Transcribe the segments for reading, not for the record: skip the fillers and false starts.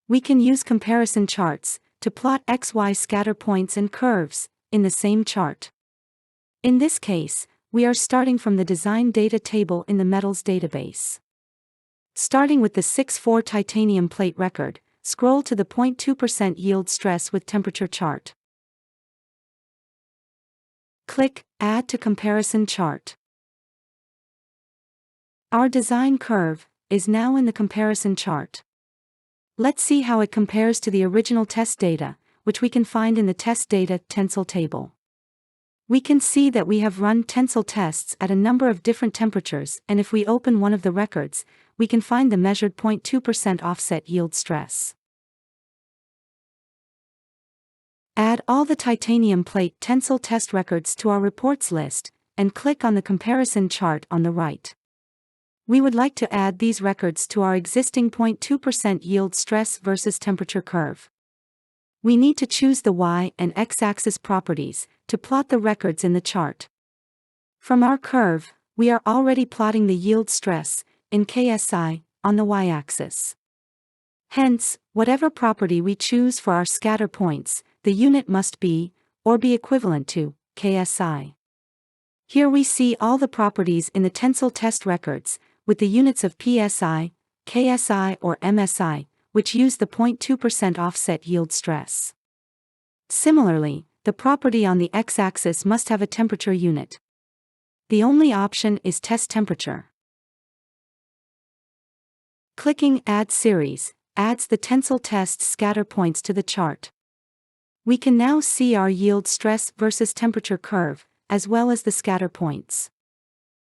We can use comparison charts to plot XY scatter points and curves in the same chart. In this case, we are starting from the design data table in the metals database. Starting with the 6-4 titanium plate record, scroll to the 0.2% yield stress with temperature chart. Click Add to Comparison Chart. Our design curve is now in the comparison chart. Let's see how it compares to the original test data, which we can find in the test data tensile table. We can see that we have run tensile tests at a number of different temperatures, and if we open one of the records, we can find the measured 0.2% offset yield stress. Add all the titanium plate tensile test records to our reports list, and click on the comparison chart on the right. We would like to add these records to our existing 0.2% yield stress versus temperature curve. We need to choose the Y and X-axis properties to plot the records in the chart. From our curve, we are already plotting the yield stress in KSI on the Y-axis. Hence, whatever property we choose for our scatter points, the unit must be, or be equivalent to, KSI. Here we see all the properties in the tensile test records, with the units of PSI, KSI or MSI, which use the 0.2% offset yield stress. Similarly, the property on the X-axis must have a temperature unit. The only option is test temperature. Clicking Add Series adds the tensile test scatter points to the chart. We can now see our yield stress versus temperature curve, as well as the scatter points.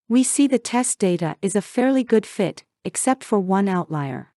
We see the test data is a fairly good fit, except for one outlier.